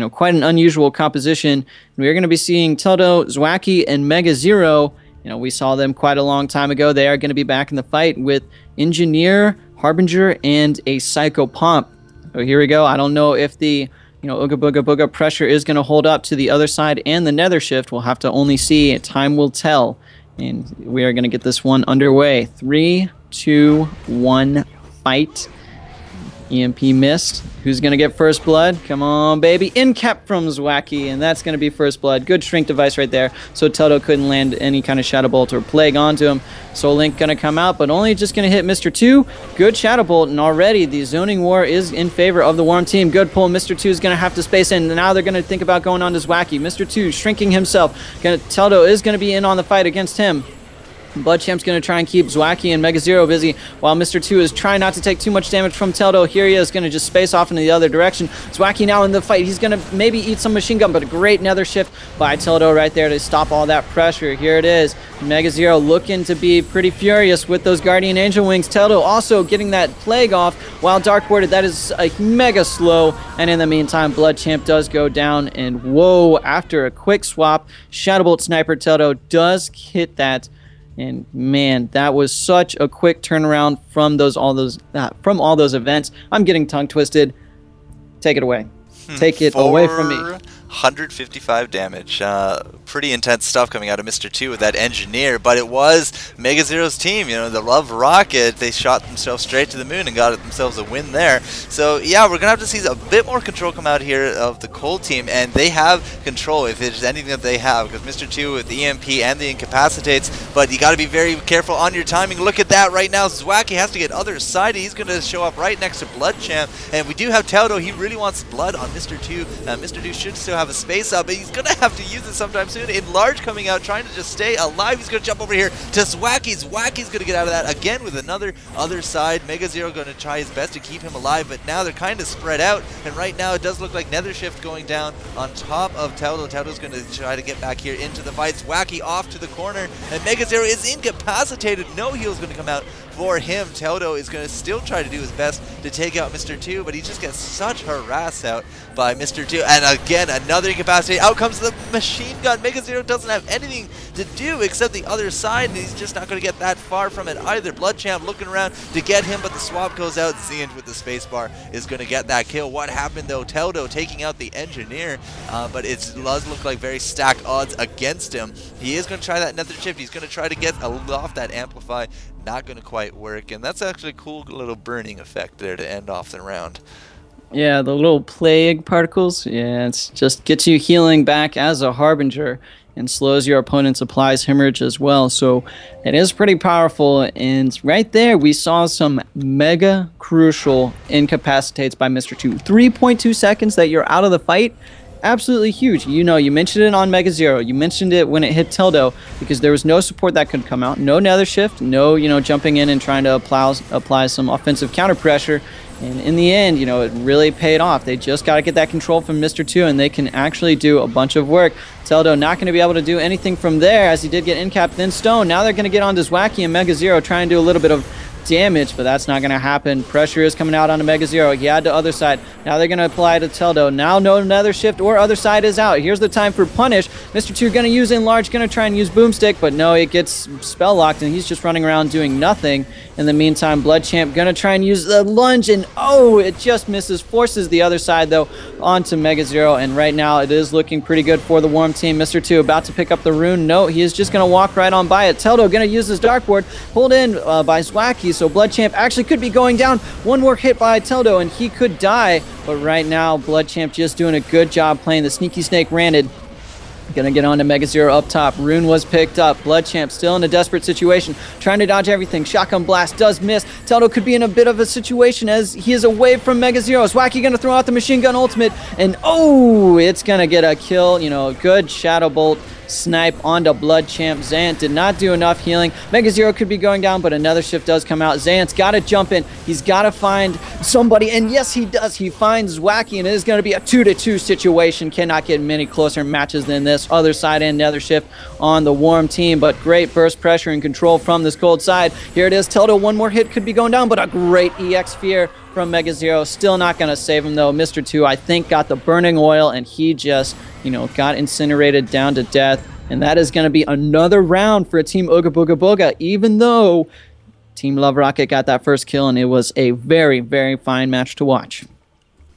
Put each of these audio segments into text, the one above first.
quite an unusual composition. We're going to be seeing Teldo, Zwacky, and Mega Zero. We saw them quite a long time ago. They are going to be back in the fight with Engineer, Harbinger, and a Psycho Pomp. So here we go. I don't know if the Ooga Booga Booga pressure is going to hold up to the other side and the Nether Shift. We'll have to only see. Time will tell. And we are going to get this one underway. 3, 2, 1, fight. EMP missed. Who's going to get first blood? Come on, baby. In cap from Zwacky, and that's going to be first blood. Good shrink device right there, so Teldo couldn't land any kind of Shadow Bolt or Plague onto him. Soul Link going to come out, but only just going to hit Mr. 2. Good Shadow Bolt, and already the zoning war is in favor of the Worm team. Good pull. Mr. 2 is going to have to space in. Now they're going to think about going on to Zwacky. Mr. 2 shrinking himself. Teldo is going to be in on the fight against him. Bloodchamp's going to try and keep Zwacky and Mega Zero busy while Mr. 2 is trying not to take too much damage from Teldo. Here he is going to just space off in the other direction. Zwacky now in the fight. He's going to maybe eat some machine gun, but a great Nether Shift by Teldo right there to stop all that pressure. Here it is. Mega Zero looking to be pretty furious with those Guardian Angel Wings. Teldo also getting that Plague off while Dark Warded. That is a mega slow. And in the meantime, Bloodchamp does go down. And whoa, after a quick swap, Shadow Bolt Sniper Teldo does hit that. And man, that was such a quick turnaround from all those events. I'm getting tongue twisted. Take it away. Take it away from me. 155 damage. Pretty intense stuff coming out of Mr. 2 with that Engineer, but it was Mega Zero's team, the Love Rocket. They shot themselves straight to the moon and got themselves a win there. So yeah, we're gonna have to see a bit more control come out here of the Cold team, and they have control if there's anything that they have, because Mr. 2 with the EMP and the Incapacitates, but you got to be very careful on your timing. Look at that right now. Zwacky has to get other side. He's gonna show up right next to Bloodchamp, and we do have Teldo. He really wants blood on Mr. 2. Mr. 2 should still have a space up, but he's gonna have to use it sometime soon. Enlarge coming out, trying to just stay alive. He's gonna jump over here to Zwacky. Zwacky's gonna get out of that again with another other side. Mega Zero gonna try his best to keep him alive, but now they're kind of spread out, and right now it does look like Nether Shift going down on top of Teldo. Teldo's gonna try to get back here into the fight. Zwacky off to the corner, and Mega Zero is incapacitated. No heal's gonna come out for him. Teldo is going to still try to do his best to take out Mr. 2, but he just gets such harass out by Mr. 2. And again, another incapacitate. Out comes the machine gun. Mega Zero doesn't have anything to do except the other side, and he's just not going to get that far from it either. Bloodchamp looking around to get him, but the swap goes out. Zeant with the spacebar is going to get that kill. What happened though? Teldo taking out the Engineer, but it does look like very stacked odds against him. He is going to try that Nether Shift. He's going to try to get off that Amplify. Not going to quite work, and that's actually a cool little burning effect there to end off the round. Yeah, the little plague particles. Yeah, it's just gets you healing back as a Harbinger and slows your opponent's applies hemorrhage as well. So it is pretty powerful, and right there we saw some mega crucial incapacitates by Mr. 2. 3.2 seconds that you're out of the fight. Absolutely huge. You mentioned it on Mega Zero. You mentioned it when it hit Teldo, because there was no support that could come out. No Nether Shift. No, jumping in and trying to apply some offensive counter pressure. And in the end, it really paid off. They just got to get that control from Mr. 2, and they can actually do a bunch of work. Teldo not going to be able to do anything from there, as he did get incapped, then Stone. Now they're going to get on to Zwacky and Mega Zero, trying to do a little bit of damage, but that's not going to happen. Pressure is coming out onto Mega Zero. He had to other side. Now they're going to apply to Teldo. Now no Nether Shift or other side is out. Here's the time for Punish. Mr. 2 going to use Enlarge, going to try and use Boomstick, but no, it gets spell locked, and he's just running around doing nothing. In the meantime, Bloodchamp going to try and use the Lunge, and oh, it just misses. Forces the other side, though, onto Mega Zero, and right now it is looking pretty good for the Worm team. Mr. 2 about to pick up the rune. No, he is just going to walk right on by it. Teldo going to use his Dark Ward, pulled in by Zwacky, so Bloodchamp actually could be going down. One more hit by Teldo, and he could die, but right now, Bloodchamp just doing a good job playing the Sneaky Snake Ranted. Gonna get on to Mega Zero up top. Rune was picked up. Bloodchamp still in a desperate situation, trying to dodge everything. Shotgun Blast does miss. Teldo could be in a bit of a situation as he is away from Mega Zero. Zwacky gonna throw out the Machine Gun Ultimate, and oh, it's gonna get a kill. Good Shadow Bolt snipe onto Bloodchamp. Zant did not do enough healing. Mega Zero could be going down, but another shift does come out. Zant's got to jump in. He's got to find somebody, and yes, he does. He finds Zwacky, and it is going to be a 2-2 situation. Cannot get many closer matches than this. Other side and Nether Shift on the Worm team, but great burst pressure and control from this cold side. Here it is. Teldo, one more hit could be going down, but a great EX Fear from Mega Zero. Still not going to save him, though. Mr. 2, I think, got the burning oil, and he just, got incinerated down to death. And that is going to be another round for Team Ooga Booga Booga, even though Team Love Rocket got that first kill, and it was a very, very fine match to watch.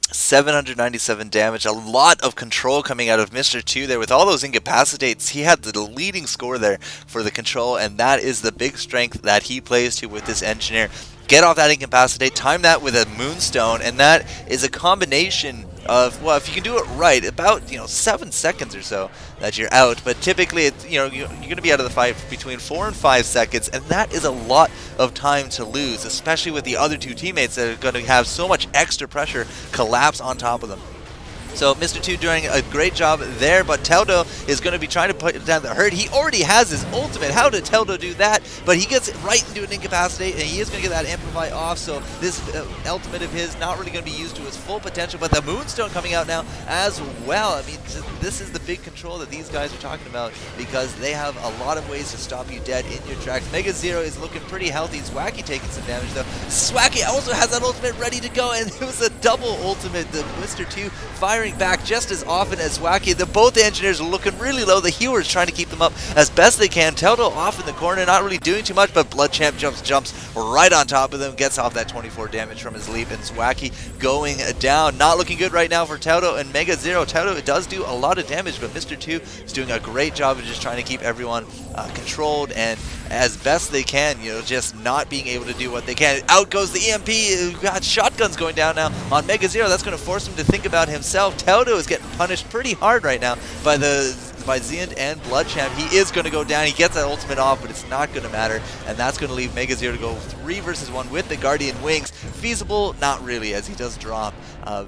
797 damage, a lot of control coming out of Mr. 2 there with all those incapacitates. He had the leading score there for the control, and that is the big strength that he plays to with this engineer. Get off that incapacitate, time that with a moonstone, and that is a combination of, well, if you can do it right, about 7 seconds or so that you're out. But typically, it's, you're going to be out of the fight between 4 and 5 seconds, and that is a lot of time to lose, especially with the other two teammates that are going to have so much extra pressure collapse on top of them. So Mr. 2 doing a great job there, but Teldo is going to be trying to put down the hurt. He already has his ultimate. How did Teldo do that? But he gets right into an incapacitate, and he is going to get that Amplify off, so this ultimate of his not really going to be used to its full potential, but the Moonstone coming out now as well. I mean, this is the big control that these guys are talking about, because they have a lot of ways to stop you dead in your tracks. Mega Zero is looking pretty healthy. Swacky taking some damage, though. Swacky also has that ultimate ready to go, and it was a double ultimate. The Mr. 2 firing back just as often as Wacky. Both the engineers are looking really low. The healers trying to keep them up as best they can. Teldo off in the corner, not really doing too much, but Blood Champ jumps right on top of them, gets off that 24 damage from his leap, and Swacky going down. Not looking good right now for Teldo and Mega Zero. Teldo does do a lot of damage, but Mr. 2 is doing a great job of just trying to keep everyone controlled and as best they can, just not being able to do what they can. Out goes the EMP. We've got shotguns going down now on Mega Zero. That's going to force him to think about himself. Teldo is getting punished pretty hard right now by Zient and Blood Champ. He is going to go down. He gets that ultimate off, but it's not going to matter, and that's going to leave Mega Zero to go 3 versus 1 with the Guardian Wings. Feasible? Not really, as he does drop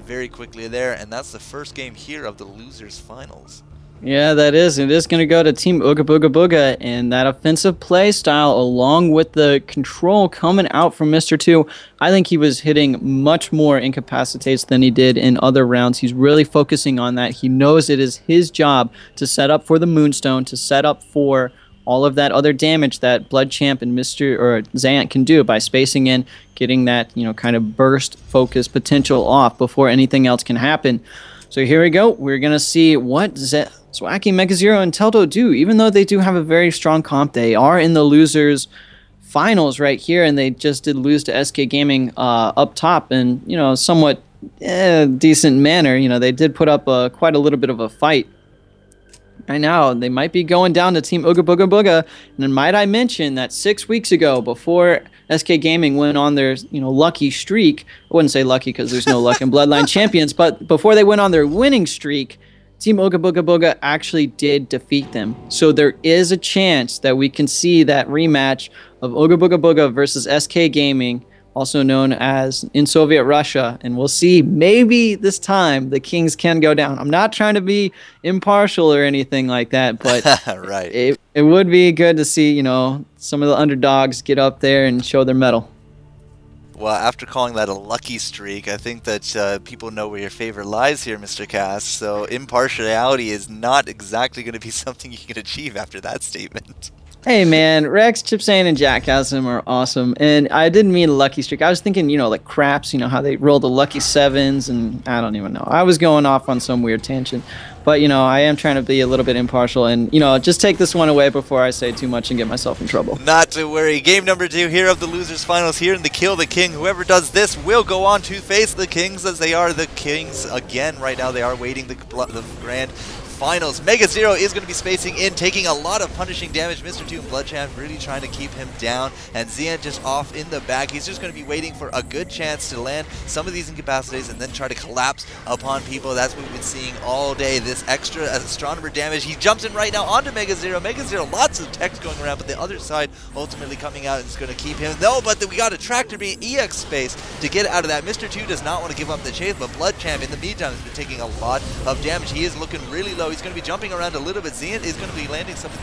very quickly there, and that's the first game here of the Losers Finals. Yeah, that is. It is going to go to Team Ooga Booga Booga, and that offensive play style, along with the control coming out from Mr. 2, I think he was hitting much more incapacitates than he did in other rounds. He's really focusing on that. He knows it is his job to set up for the Moonstone, to set up for all of that other damage that Blood Champ and Zant can do by spacing in, getting that kind of burst focus potential off before anything else can happen. So here we go. We're going to see what Swacky, Mega Zero, and Teldo do. Even though they do have a very strong comp, they are in the Losers Finals right here, and they just did lose to SK Gaming up top in, somewhat decent manner. They did put up quite a little bit of a fight. Right now, they might be going down to Team Ooga Booga Booga. And then might I mention that 6 weeks ago, before SK Gaming went on their lucky streak, I wouldn't say lucky because there's no luck in Bloodline Champions, but before they went on their winning streak, Team Ooga Booga Booga actually did defeat them. So there is a chance that we can see that rematch of Ooga Booga Booga versus SK Gaming, also known as in Soviet Russia, and we'll see, maybe this time the Kings can go down. I'm not trying to be impartial or anything like that, but right. it would be good to see, some of the underdogs get up there and show their mettle. Well, after calling that a lucky streak, I think that people know where your favorite lies here, Mr. Kast, so impartiality is not exactly going to be something you can achieve after that statement. Hey man, Rex, Chipsane, and Jackasm are awesome, and I didn't mean lucky streak. I was thinking, like craps, how they roll the lucky sevens, and I don't even know. I was going off on some weird tangent, but I am trying to be a little bit impartial, and just take this one away before I say too much and get myself in trouble. Not to worry. Game number 2 here of the Losers Finals here in the Kill the King. Whoever does this will go on to face the Kings, as they are the Kings again right now. They are waiting the grand finals. Mega Zero is going to be spacing in, taking a lot of punishing damage. Mr. 2 and Blood Champ really trying to keep him down, and Zian just off in the back. He's just going to be waiting for a good chance to land some of these incapacitates and then try to collapse upon people. That's what we've been seeing all day, this extra astronomer damage. He jumps in right now onto Mega Zero. Mega Zero, lots of text going around, but the other side ultimately coming out and is going to keep him. No, but we got a tractor being EX space to get out of that. Mr. 2 does not want to give up the chase, but Blood Champ in the meantime has been taking a lot of damage. He is looking really low. He's going to be jumping around a little bit. Zian is going to be landing some of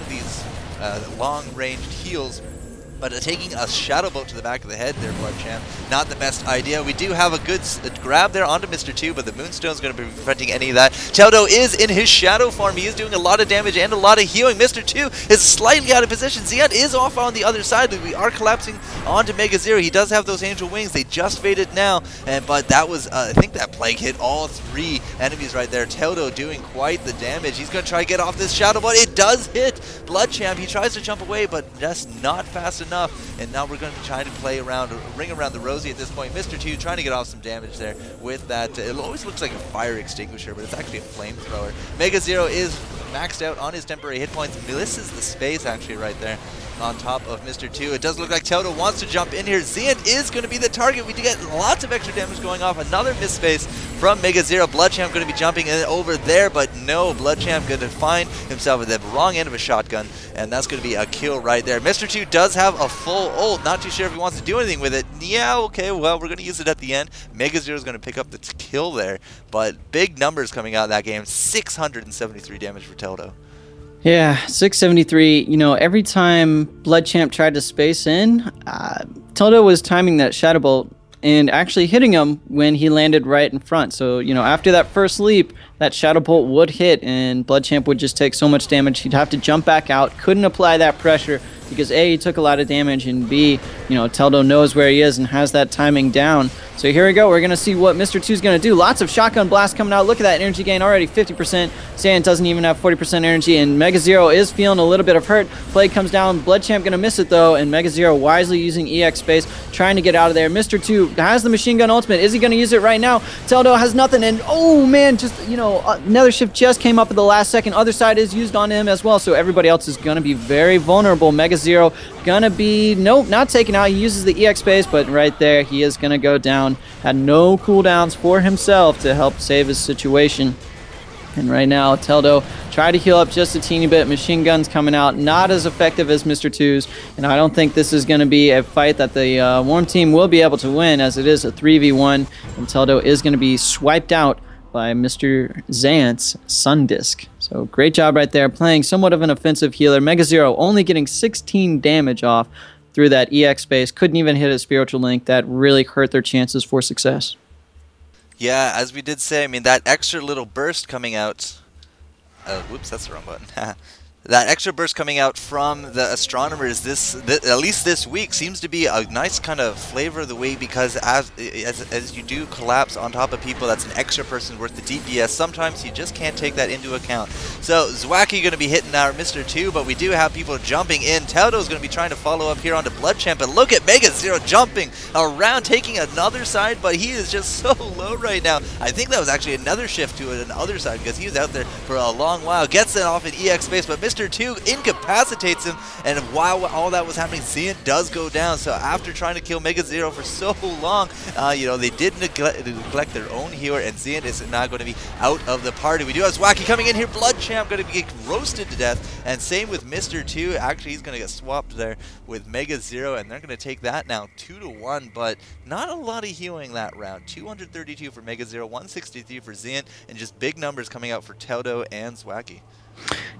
these long-ranged heals But taking a Shadow Bolt to the back of the head there, Blood Champ, not the best idea. We do have a good grab there onto Mr. 2, but the Moonstone's going to be preventing any of that. Teldo is in his Shadow form. He is doing a lot of damage and a lot of healing. Mr. 2 is slightly out of position. Xian is off on the other side. We are collapsing onto Mega Zero. He does have those Angel Wings. They just faded now, but that was, I think that Plague hit all 3 enemies right there. Teldo doing quite the damage. He's going to try to get off this Shadow Bolt. It does hit Blood Champ. He tries to jump away, but just not fast enough. And now we're going to be trying to play around, ring around the Rosie at this point. Mr. 2 trying to get off some damage there with that. It always looks like a fire extinguisher, but it's actually a flamethrower. Mega Zero is maxed out on his temporary hit points. Misses the space actually right there on top of Mr. 2. It does look like Teldo wants to jump in here. Xian is going to be the target. We do get lots of extra damage going off. Another miss space from Mega Zero. Bloodchamp going to be jumping in over there, but no, Bloodchamp going to find himself at the wrong end of a shotgun, and that's going to be a kill right there. Mr. 2 does have a full ult. Not too sure if he wants to do anything with it. Yeah, okay, well, we're going to use it at the end. Mega Zero is going to pick up the kill there, but big numbers coming out of that game. 673 damage for Teldo. Yeah, 673. You know, every time Bloodchamp tried to space in, Teldo was timing that Shadow Bolt and actually hitting him when he landed right in front. So, you know, after that first leap, that Shadow Bolt would hit and Bloodchamp would just take so much damage. He'd have to jump back out, couldn't apply that pressure because A, he took a lot of damage, and B, you know, Teldo knows where he is and has that timing down. So here we go. We're going to see what Mr. 2 is going to do. Lots of shotgun blasts coming out. Look at that energy gain already, 50%. Xian doesn't even have 40% energy, and Mega Zero is feeling a little bit of hurt. Plague comes down. Bloodchamp going to miss it, though, and Mega Zero wisely using EX space, trying to get out of there. Mr. 2 has the machine gun ultimate. Is he going to use it right now? Teldo has nothing, and oh, man, just, you know, another shift just came up at the last second. Other side is used on him as well, so everybody else is going to be very vulnerable. Mega Zero gonna be, nope, not taken out. He uses the EX space, but right there, he is gonna go down. Had no cooldowns for himself to help save his situation. And right now, Teldo tried to heal up just a teeny bit. Machine guns coming out, not as effective as Mr. 2's. And I don't think this is going to be a fight that the Warm team will be able to win, as it is a 3v1. And Teldo is going to be swiped out by Mr. Zant's Sun Disc. So great job right there, playing somewhat of an offensive healer. Mega Zero only getting 16 damage off through that EX space. Couldn't even hit a spiritual link. That really hurt their chances for success. Yeah, as we did say, I mean, that extra little burst coming out... whoops, that's the wrong button. That extra burst coming out from the astronomers at least this week, seems to be a nice kind of flavor of the week, because as you do collapse on top of people, that's an extra person worth the DPS. Sometimes you just can't take that into account. So Zwacky going to be hitting our Mr. 2, but we do have people jumping in. Teldo's going to be trying to follow up here onto Bloodchamp, and look at Mega Zero jumping around, taking another side, but he is just so low right now. I think that was actually another shift to an other side, because he was out there for a long while. Gets it off in EX space, but Mr. 2 incapacitates him, and while all that was happening, Xian does go down. So after trying to kill Mega Zero for so long, you know, they did neglect their own healer, and Xian is now going to be out of the party. We do have Zwacky coming in here. Bloodchamp going to be roasted to death, and same with Mr. 2. Actually, he's going to get swapped there with Mega Zero, and they're going to take that now 2-1, but not a lot of healing that round. 232 for Mega Zero, 163 for Xian, and just big numbers coming out for Teldo and Zwacky.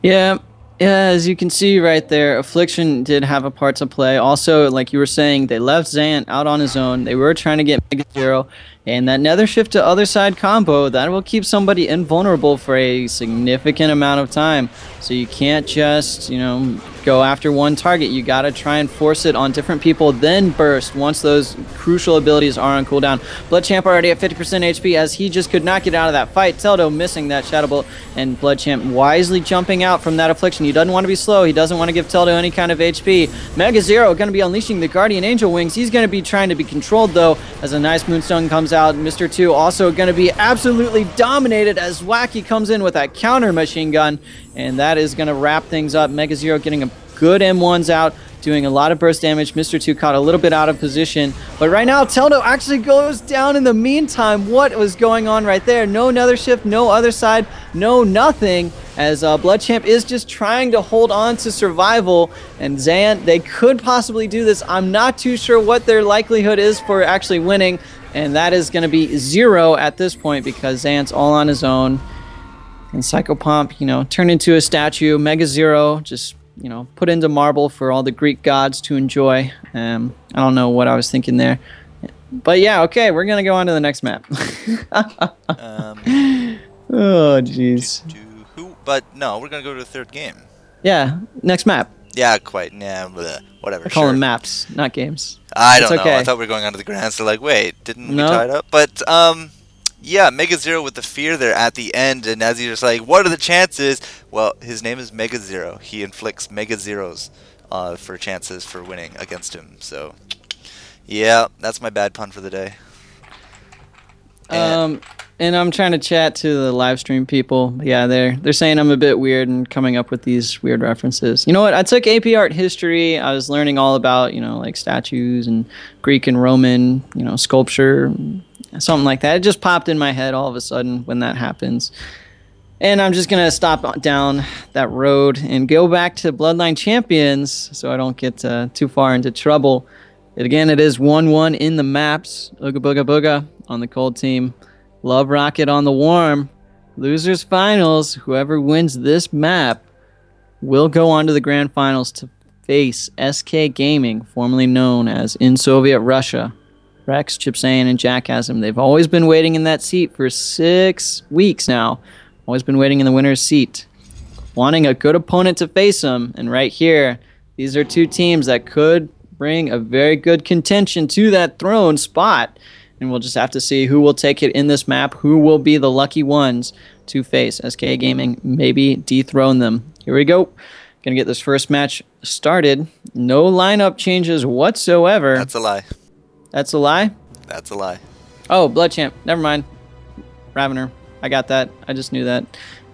Yeah, as you can see right there, Affliction did have a part to play. Also, like you were saying, they left Zant out on his own. They were trying to get Mega Zero, and that nether shift to other side combo, that will keep somebody invulnerable for a significant amount of time. So you can't just, you know, go after one target. You got to try and force it on different people, then burst once those crucial abilities are on cooldown. Bloodchamp already at 50% HP, as he just could not get out of that fight. Teldo missing that Shadow Bolt, and Bloodchamp wisely jumping out from that Affliction. He doesn't want to be slow. He doesn't want to give Teldo any kind of HP. Mega Zero going to be unleashing the Guardian Angel Wings. He's going to be trying to be controlled, though, as a nice Moonstone comes out. Mr. 2 also going to be absolutely dominated as Zwacky comes in with that counter machine gun, and that is going to wrap things up. Mega Zero getting a good M1s out, doing a lot of burst damage. Mr. 2 caught a little bit out of position, but right now Teldo actually goes down in the meantime. What was going on right there? No nether shift, no other side, no nothing, as Bloodchamp is just trying to hold on to survival, and Zant, they could possibly do this. I'm not too sure what their likelihood is for actually winning, and that is going to be 0 at this point, because Zant's all on his own. And Psychopomp, you know, turned into a statue. Mega Zero just you know, put into marble for all the Greek gods to enjoy. I don't know what I was thinking there. But yeah, okay, we're going to go on to the next map. Oh, jeez. But no, we're going to go to the third game. Yeah, next map. Yeah, quite. Yeah, bleh, whatever. I call them maps, not games. I don't know. I thought we were going on to the grand, so like, wait, didn't we tie it up? But, yeah, Mega Zero with the fear there at the end, and as you're just like, what are the chances? Well, his name is Mega Zero. He inflicts Mega Zeros for chances for winning against him. So, yeah, that's my bad pun for the day. And I'm trying to chat to the live stream people. Yeah, they're saying I'm a bit weird and coming up with these weird references. You know what? I took AP Art History. I was learning all about, you know, like statues and Greek and Roman, you know, sculpture, something like that. It just popped in my head all of a sudden when that happens. And I'm just going to stop down that road and go back to Bloodline Champions so I don't get too far into trouble. Again, it is 1-1 in the maps. Ooga Booga Booga on the cold team. Love Rocket on the warm. Losers finals. Whoever wins this map will go on to the grand finals to face SK Gaming, formerly known as in Soviet Russia. Rex, Chipsayan, and Jackasm. They've always been waiting in that seat for 6 weeks now. Always been waiting in the winner's seat. Wanting a good opponent to face them. And right here, these are two teams that could bring a very good contention to that throne spot. And we'll just have to see who will take it in this map, who will be the lucky ones to face SK Gaming, maybe dethrone them. Here we go. Gonna get this first match started. No lineup changes whatsoever. That's a lie. That's a lie? That's a lie. Oh, Blood Champ. Never mind. Ravener. I got that. I just knew that.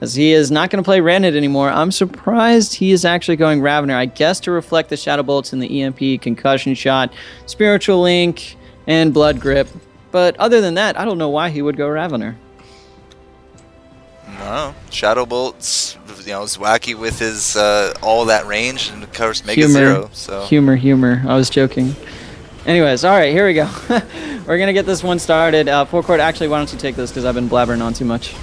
As he is not going to play Rennet anymore. I'm surprised he is actually going Ravener. I guess to reflect the Shadow Bolts and the EMP, Concussion Shot, Spiritual Link, and Blood Grip. But other than that, I don't know why he would go Ravener. No. Shadow Bolts, you know, is wacky with his all that range, and of course Mega Zero. So. Humor. I was joking. Anyways, all right, here we go. We're going to get this one started. FourCourt, actually, why don't you take this because I've been blabbering on too much.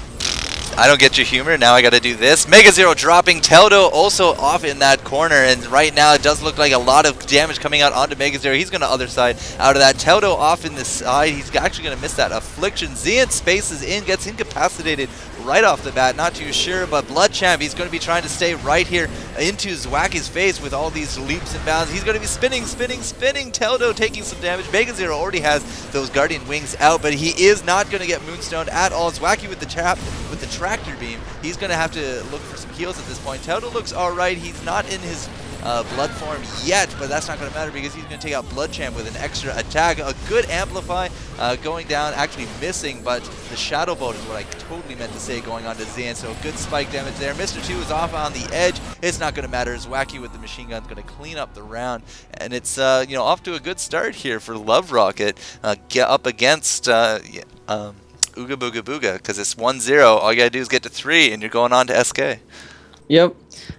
I don't get your humor. Now I got to do this. Mega Zero dropping. Teldo also off in that corner. And right now it does look like a lot of damage coming out onto Mega Zero. He's going to other side out of that. Teldo off in the side. He's actually going to miss that Affliction. Xian spaces in, gets incapacitated right off the bat. Not too sure, but Blood Champ, he's going to be trying to stay right here into Zwacky's face with all these leaps and bounds. He's going to be spinning. Teldo taking some damage. Mega Zero already has those Guardian Wings out, but he is not going to get Moonstoned at all. Zwacky with the Tractor Beam. He's going to have to look for some heals at this point. Teldo looks alright. He's not in his blood form yet, but that's not going to matter because he's going to take out Blood Champ with an extra attack. A good Amplify going down, actually missing, but the Shadow Bolt is what I totally meant to say going on to Xian, so good spike damage there. Mr. 2 is off on the edge. It's not going to matter. Zwacky with the machine gun is going to clean up the round, and it's you know, off to a good start here for Love Rocket. Get up against Ooga Booga Booga, because it's 1-0. All you gotta do is get to 3, and you're going on to SK. Yep.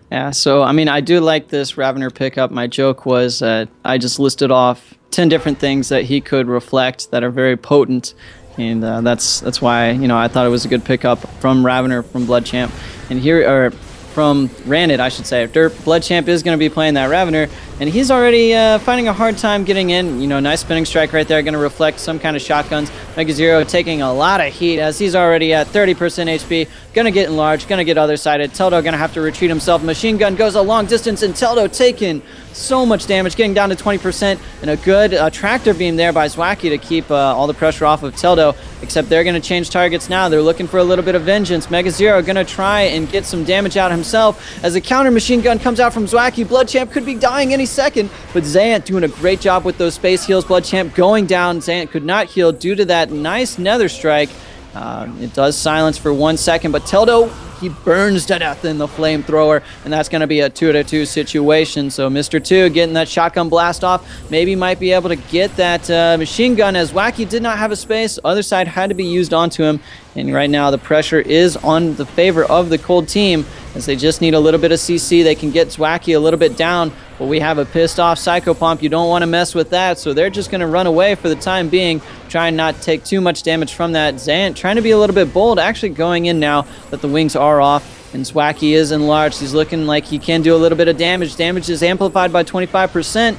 Yeah, so, I mean, I do like this Ravener pickup. My joke was I just listed off 10 different things that he could reflect that are very potent, and that's why, you know, I thought it was a good pickup from Ravener from Blood Champ. And here, or from Rennet, I should say. Blood Champ is going to be playing that Ravener, and he's already finding a hard time getting in. You know, nice spinning strike right there, going to reflect some kind of shotguns. Mega Zero taking a lot of heat as he's already at 30% HP. Going to get enlarged, going to get other-sided. Teldo going to have to retreat himself. Machine gun goes a long distance, and Teldo taking so much damage, getting down to 20%, and a good tractor beam there by Zwacky to keep all the pressure off of Teldo, except they're going to change targets now. They're looking for a little bit of vengeance. Mega Zero going to try and get some damage out himself as a counter machine gun comes out from Zwacky. Blood Champ could be dying any second, but Zant doing a great job with those space heals. Blood Champ going down. Zant could not heal due to that nice nether strike. It does silence for 1 second, but Teldo, he burns to death in the flamethrower, and that's going to be a 2-2 situation. So Mr. 2 getting that shotgun blast off, maybe might be able to get that machine gun, as Wacky did not have a space. Other side had to be used onto him, and right now the pressure is on the favor of the cold team, as they just need a little bit of CC. They can get Zwacky a little bit down, but we have a pissed off Psycho Pump. You don't want to mess with that, so they're just going to run away for the time being, try and not take too much damage from that. Zant trying to be a little bit bold, actually going in now that the wings are off. And Zwacky is enlarged. He's looking like he can do a little bit of damage. Damage is amplified by 25%.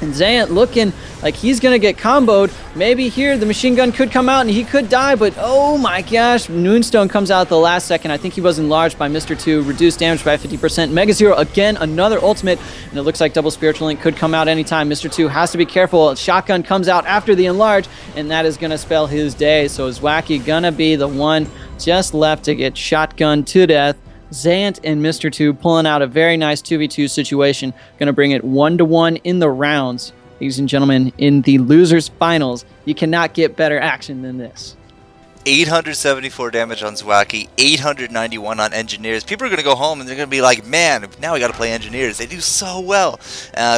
And Zant looking like he's going to get comboed. Maybe here the machine gun could come out and he could die, but oh my gosh, Moonstone comes out at the last second. I think he was enlarged by Mr. 2, reduced damage by 50%. Mega Zero again, another ultimate, and it looks like double Spiritual Link could come out anytime. Mr. 2 has to be careful. Shotgun comes out after the enlarge, and that is going to spell his day. So Zwacky going to be the one just left to get shotgunned to death. Zant and Mr. 2 pulling out a very nice 2v2 situation. Going to bring it 1-1 in the rounds. Ladies and gentlemen, in the losers finals, you cannot get better action than this. 874 damage on Zwacky, 891 on Engineers. People are going to go home and they're going to be like, man, now we got to play Engineers. They do so well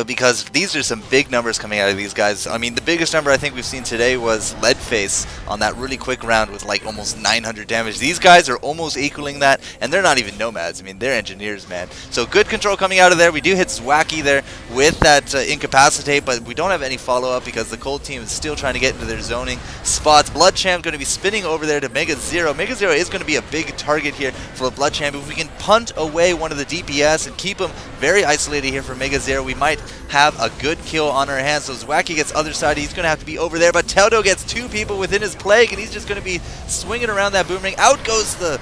because these are some big numbers coming out of these guys. I mean, the biggest number I think we've seen today was Leadface on that really quick round with like almost 900 damage. These guys are almost equaling that, and they're not even Nomads. I mean, they're Engineers, man. So good control coming out of there. We do hit Zwacky there with that Incapacitate, but we don't have any follow-up because the Cold team is still trying to get into their zoning spots. Bloodchamp going to be spinning over there to Mega Zero. Mega Zero is going to be a big target here for Bloodchamp. If we can punt away one of the DPS and keep him very isolated here for Mega Zero, we might have a good kill on our hands. So Zwacky gets other side. He's going to have to be over there, but Teldo gets 2 people within his plague, and he's just going to be swinging around that boomerang. Out goes the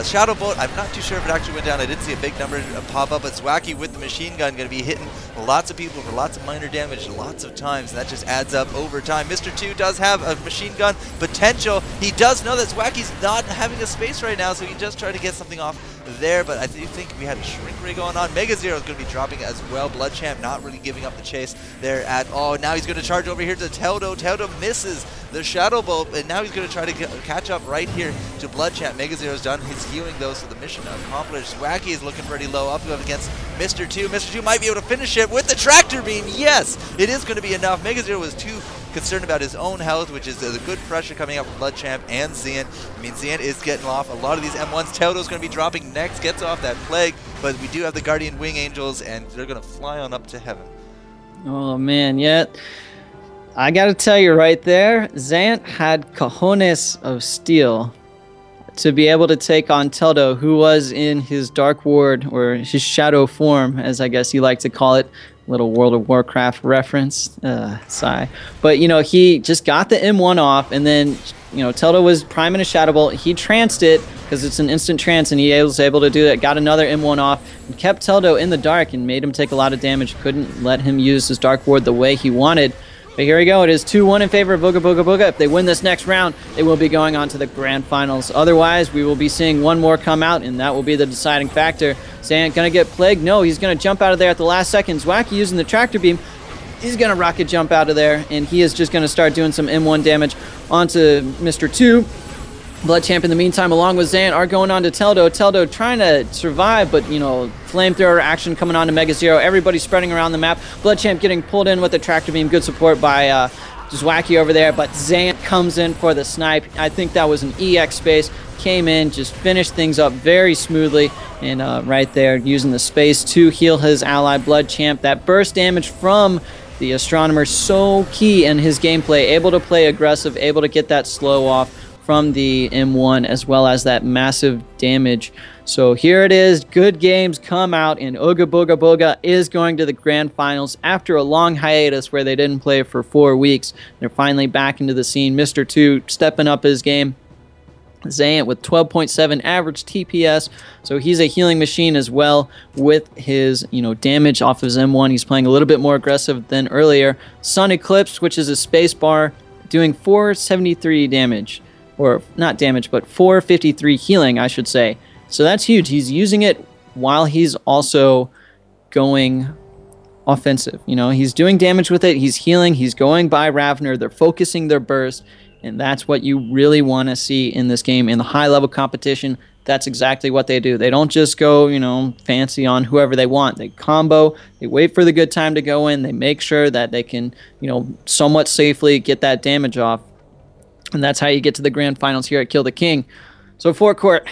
Shadow Bolt. I'm not too sure if it actually went down. I did see a big number pop up, but Zwacky with the machine gun going to be hitting lots of people for lots of minor damage lots of times, and that just adds up over time. Mr. 2 does have a machine gun potential. He does know that Zwacky's not having a space right now, so he just tried to get something off there, but I do think we had a shrink ray going on. Mega Zero is going to be dropping as well. Bloodchamp not really giving up the chase there at all. Now he's going to charge over here to Teldo. Teldo misses the Shadow Bolt, and now he's going to try to catch up right here to Bloodchamp. Mega Zero's done his healing though, so the mission accomplished. Zwacky is looking pretty low up against Mr. 2. Mr. 2 might be able to finish it with the Tractor Beam. Yes, it is going to be enough. Mega Zero was too concerned about his own health, which is the good pressure coming out from Bloodchamp and Zant. I mean, Zant is getting off a lot of these M1s. Teldo's going to be dropping next, gets off that plague, but we do have the Guardian Wing Angels, and they're going to fly on up to heaven. Oh man, yeah. I gotta tell you right there, Zant had cojones of steel to be able to take on Teldo, who was in his Dark Ward, or his shadow form, as I guess you like to call it. Little World of Warcraft reference, sigh. But, you know, he just got the M1 off, and then, you know, Teldo was priming a Shadow Bolt. He tranced it, because it's an instant trance, and he was able to do that. Got another M1 off, and kept Teldo in the dark, and made him take a lot of damage. Couldn't let him use his Dark Ward the way he wanted. But here we go. It is 2-1 in favor of Booga Booga Booga. If they win this next round, they will be going on to the grand finals. Otherwise, we will be seeing one more come out, and that will be the deciding factor. Zant gonna get plagued? No, he's gonna jump out of there at the last second. Zwacky using the Tractor Beam. He's gonna rocket jump out of there, and he is just gonna start doing some M1 damage onto Mr. 2. Bloodchamp in the meantime, along with Zant, are going on to Teldo. Teldo trying to survive, but, you know, flamethrower action coming on to Mega Zero. Everybody spreading around the map. Bloodchamp getting pulled in with the Tractor Beam. Good support by Zwacky over there, but Zant comes in for the snipe. I think that was an EX space. Came in, just finished things up very smoothly, and right there, using the space to heal his ally Bloodchamp. That burst damage from the Astronomer, so key in his gameplay. Able to play aggressive, able to get that slow off from the M1, as well as that massive damage. So here it is. Good games come out, and Ooga Booga Booga is going to the grand finals after a long hiatus where they didn't play for 4 weeks. They're finally back into the scene. Mr. 2 stepping up his game. Zant with 12.7 average TPS, so he's a healing machine as well with his, you know, damage off his M1. He's playing a little bit more aggressive than earlier. Sun Eclipse, which is a space bar, doing 473 damage. Or not damage, but 453 healing, I should say. So that's huge. He's using it while he's also going offensive. You know, he's doing damage with it. He's healing. He's going by Ravner. They're focusing their burst. And that's what you really want to see in this game. In the high-level competition, that's exactly what they do. They don't just go, you know, fancy on whoever they want. They combo. They wait for the good time to go in. They make sure that they can, you know, somewhat safely get that damage off. And that's how you get to the grand finals here at Kill the King. So FourCourt,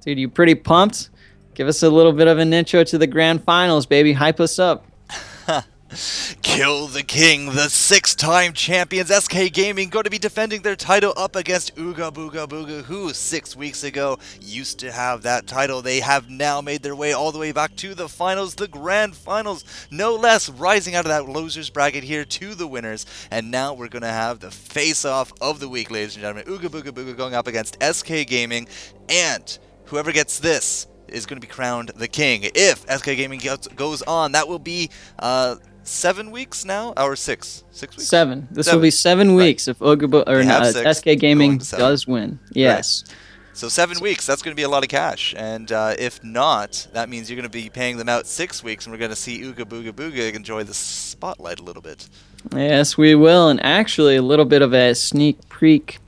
dude, you pretty pumped? Give us a little bit of an intro to the grand finals, baby. Hype us up. Kill the King, the 6-time champions SK Gaming, going to be defending their title up against Ooga Booga Booga, who 6 weeks ago used to have that title. They have now made their way all the way back to the finals, the grand finals, no less, rising out of that losers bracket here to the winners. And now we're going to have the face-off of the week, ladies and gentlemen. Ooga Booga Booga going up against SK Gaming, and whoever gets this is going to be crowned the king. If SK Gaming goes on, that will be 7 weeks now, or 6 weeks. 7. This will be 7 weeks if SK Gaming does win. Yes. Right. So 7 weeks. That's going to be a lot of cash. And if not, that means you're going to be paying them out 6 weeks, and we're going to see Ooga Booga Booga enjoy the spotlight a little bit. Yes, we will. And actually, a little bit of a sneak peek